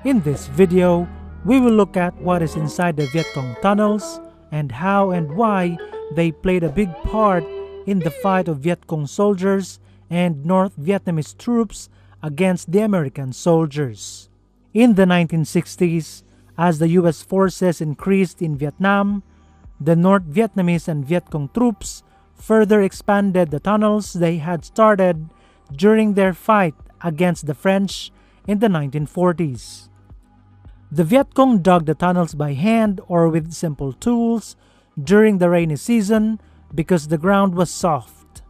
In this video, we will look at what is inside the Vietcong tunnels and how and why they played a big part in the fight of Vietcong soldiers and North Vietnamese troops against the American soldiers. In the 1960s, as the US forces increased in Vietnam, the North Vietnamese and Vietcong troops further expanded the tunnels they had started during their fight against the French in the 1940s. The Vietcong dug the tunnels by hand or with simple tools during the rainy season because the ground was soft.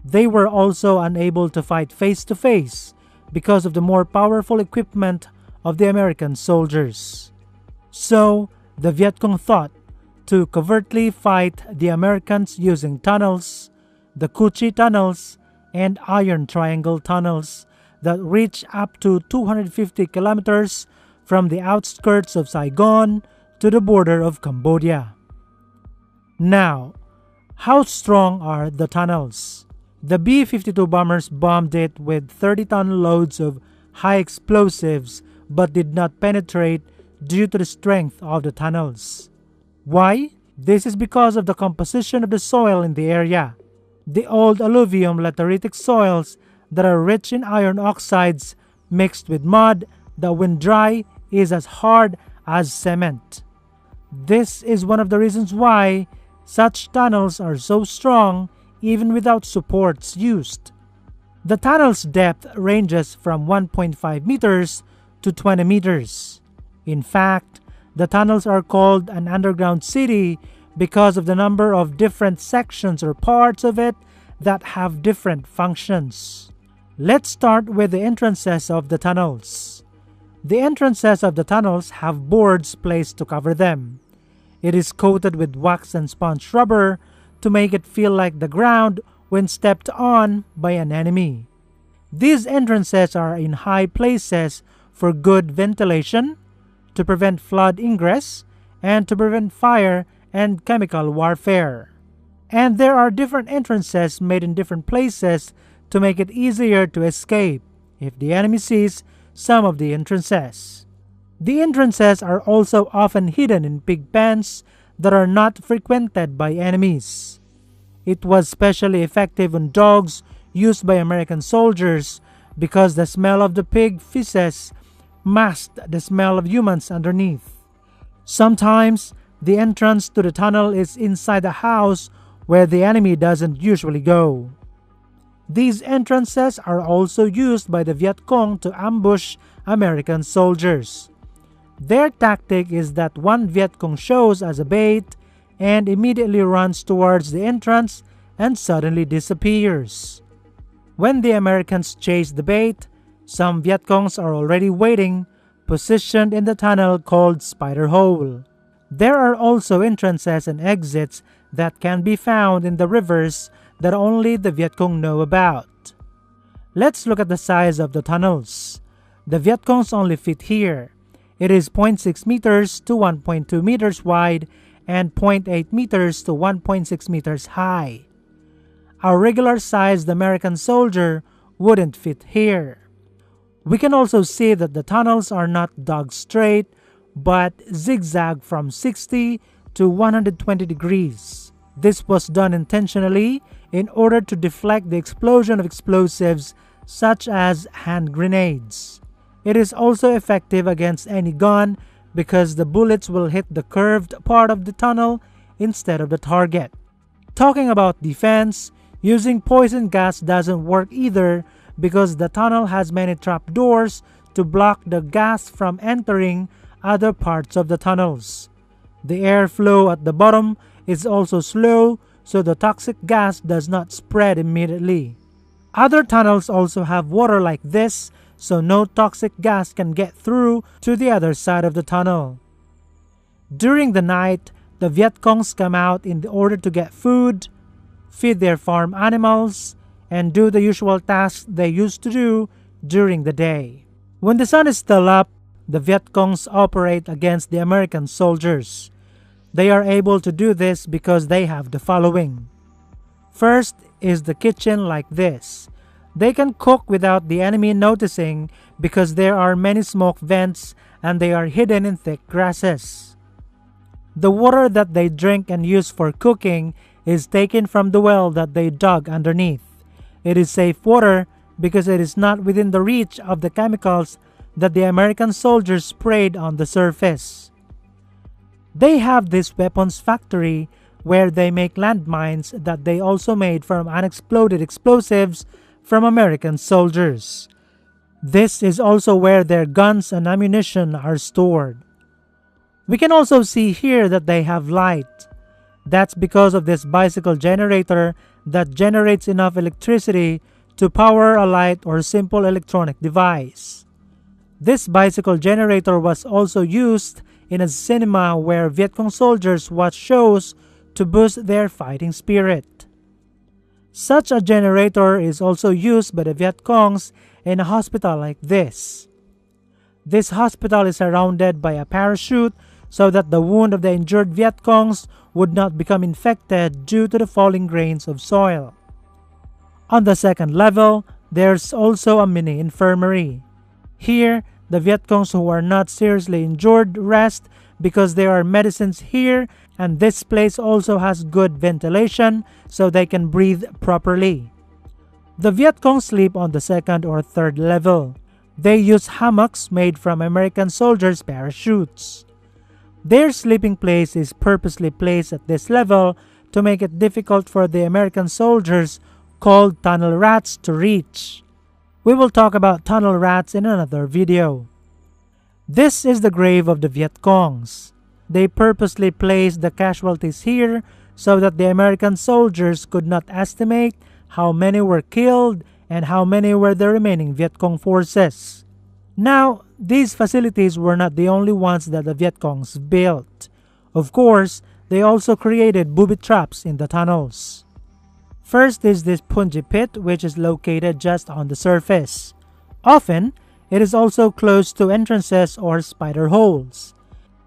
They were also unable to fight face-to-face because of the more powerful equipment of the American soldiers. So, the Vietcong thought to covertly fight the Americans using tunnels, the Cu Chi tunnels, and Iron Triangle tunnels that reach up to 250 kilometers from the outskirts of Saigon to the border of Cambodia. Now, how strong are the tunnels? The B-52 bombers bombed it with 30-ton loads of high explosives but did not penetrate due to the strength of the tunnels. Why? This is because of the composition of the soil in the area. The old alluvium lateritic soils that are rich in iron oxides mixed with mud that when dry is as hard as cement. This is one of the reasons why such tunnels are so strong even without supports used. The tunnel's depth ranges from 1.5 meters to 20 meters. In fact, the tunnels are called an underground city because of the number of different sections or parts of it that have different functions. Let's start with the entrances of the tunnels. The entrances of the tunnels have boards placed to cover them. It is coated with wax and sponge rubber to make it feel like the ground when stepped on by an enemy. These entrances are in high places for good ventilation, to prevent flood ingress, and to prevent fire and chemical warfare. And there are different entrances made in different places to make it easier to escape if the enemy sees some of the entrances. The entrances are also often hidden in pig pens that are not frequented by enemies. It was especially effective on dogs used by American soldiers because the smell of the pig feces masked the smell of humans underneath. Sometimes, the entrance to the tunnel is inside a house where the enemy doesn't usually go. These entrances are also used by the Vietcong to ambush American soldiers. Their tactic is that one Vietcong shows as a bait and immediately runs towards the entrance and suddenly disappears. When the Americans chase the bait, some Vietcongs are already waiting, positioned in the tunnel called Spider Hole. There are also entrances and exits that can be found in the rivers that only the Vietcong know about. Let's look at the size of the tunnels. The Vietcongs only fit here. It is 0.6 meters to 1.2 meters wide and 0.8 meters to 1.6 meters high. A regular-sized American soldier wouldn't fit here. We can also see that the tunnels are not dug straight, but zigzag from 60 to 120 degrees. This was done intentionally in order to deflect the explosion of explosives such as hand grenades. It is also effective against any gun because the bullets will hit the curved part of the tunnel instead of the target. Talking about defense, using poison gas doesn't work either because the tunnel has many trapdoors to block the gas from entering other parts of the tunnels. The airflow at the bottom is also slow, so the toxic gas does not spread immediately. Other tunnels also have water like this, so no toxic gas can get through to the other side of the tunnel. During the night, the Vietcongs come out in order to get food, feed their farm animals, and do the usual tasks they used to do during the day. When the sun is still up, the Vietcongs operate against the American soldiers. They are able to do this because they have the following. First is the kitchen like this. They can cook without the enemy noticing because there are many smoke vents and they are hidden in thick grasses. The water that they drink and use for cooking is taken from the well that they dug underneath. It is safe water because it is not within the reach of the chemicals that the American soldiers sprayed on the surface. They have this weapons factory where they make landmines that they also made from unexploded explosives from American soldiers. This is also where their guns and ammunition are stored. We can also see here that they have light. That's because of this bicycle generator that generates enough electricity to power a light or simple electronic device. This bicycle generator was also used in a cinema where Vietcong soldiers watch shows to boost their fighting spirit. Such a generator is also used by the Vietcongs in a hospital like this. This hospital is surrounded by a parachute so that the wound of the injured Vietcongs would not become infected due to the falling grains of soil. On the second level, there's also a mini infirmary. Here, the Vietcongs who are not seriously injured rest because there are medicines here, and this place also has good ventilation so they can breathe properly. The Vietcong sleep on the second or third level. They use hammocks made from American soldiers' parachutes. Their sleeping place is purposely placed at this level to make it difficult for the American soldiers called tunnel rats to reach. We will talk about tunnel rats in another video. This is the grave of the Vietcongs. They purposely placed the casualties here so that the American soldiers could not estimate how many were killed and how many were the remaining Vietcong forces. Now, these facilities were not the only ones that the Vietcongs built. Of course, they also created booby traps in the tunnels. First is this punji pit, which is located just on the surface. Often, it is also close to entrances or spider holes.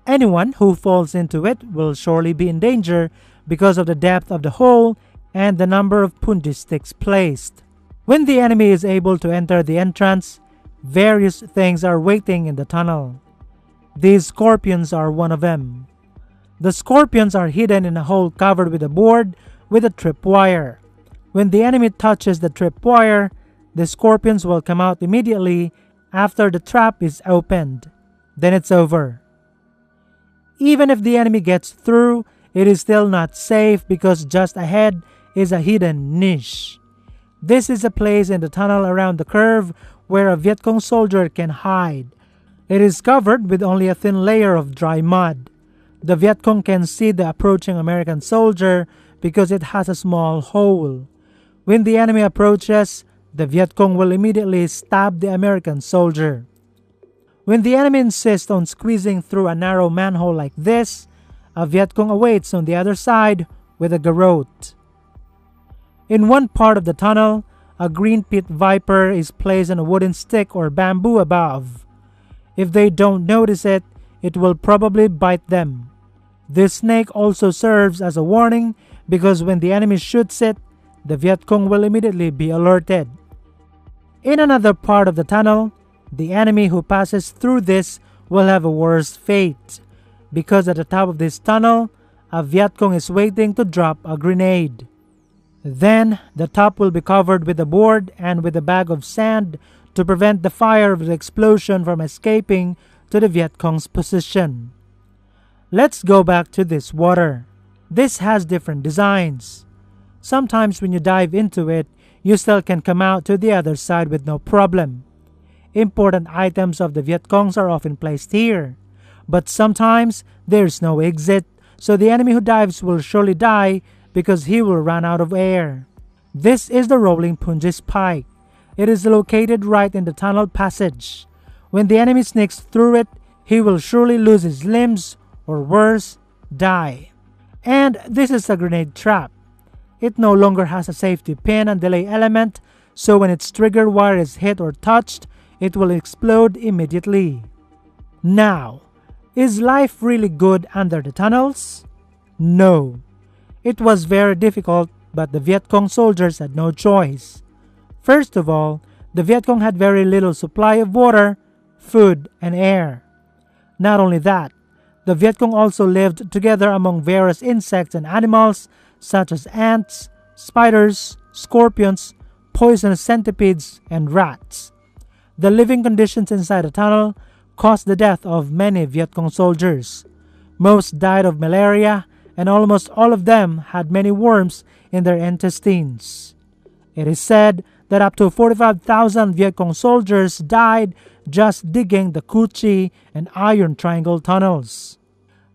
Anyone who falls into it will surely be in danger because of the depth of the hole and the number of punji sticks placed. When the enemy is able to enter the entrance, various things are waiting in the tunnel. These scorpions are one of them. The scorpions are hidden in a hole covered with a board with a tripwire. When the enemy touches the tripwire, the scorpions will come out immediately after the trap is opened. Then it's over. Even if the enemy gets through, it is still not safe because just ahead is a hidden niche. This is a place in the tunnel around the curve where a Vietcong soldier can hide. It is covered with only a thin layer of dry mud. The Vietcong can see the approaching American soldier because it has a small hole. When the enemy approaches, the Vietcong will immediately stab the American soldier. When the enemy insists on squeezing through a narrow manhole like this, a Vietcong awaits on the other side with a garrote. In one part of the tunnel, a green pit viper is placed on a wooden stick or bamboo above. If they don't notice it, it will probably bite them. This snake also serves as a warning because when the enemy shoots it, the Vietcong will immediately be alerted. In another part of the tunnel, the enemy who passes through this will have a worse fate, because at the top of this tunnel, a Vietcong is waiting to drop a grenade. Then, the top will be covered with a board and with a bag of sand to prevent the fire of the explosion from escaping to the Vietcong's position. Let's go back to this water. This has different designs. Sometimes when you dive into it, you still can come out to the other side with no problem. Important items of the Vietcongs are often placed here. But sometimes there's no exit, so the enemy who dives will surely die because he will run out of air. This is the rolling punji spike. It is located right in the tunnel passage. When the enemy sneaks through it, he will surely lose his limbs or worse, die. And this is a grenade trap. It no longer has a safety pin and delay element, so when its trigger wire is hit or touched, it will explode immediately. Now, is life really good under the tunnels? No. It was very difficult, but the Vietcong soldiers had no choice. First of all, the Vietcong had very little supply of water, food, and air. Not only that, the Vietcong also lived together among various insects and animals such as ants, spiders, scorpions, poisonous centipedes, and rats. The living conditions inside the tunnel caused the death of many Vietcong soldiers. Most died of malaria, and almost all of them had many worms in their intestines. It is said that up to 45,000 Vietcong soldiers died just digging the Cu Chi and Iron Triangle tunnels.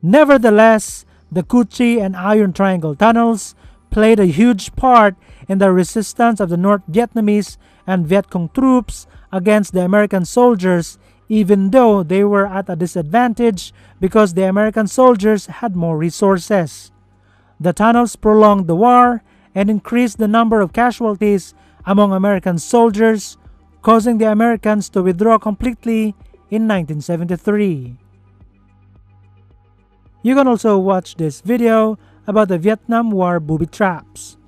Nevertheless, the Cu Chi and Iron Triangle tunnels played a huge part in the resistance of the North Vietnamese and Vietcong troops against the American soldiers, even though they were at a disadvantage because the American soldiers had more resources. The tunnels prolonged the war and increased the number of casualties among American soldiers, causing the Americans to withdraw completely in 1973. You can also watch this video about the Vietnam War booby traps.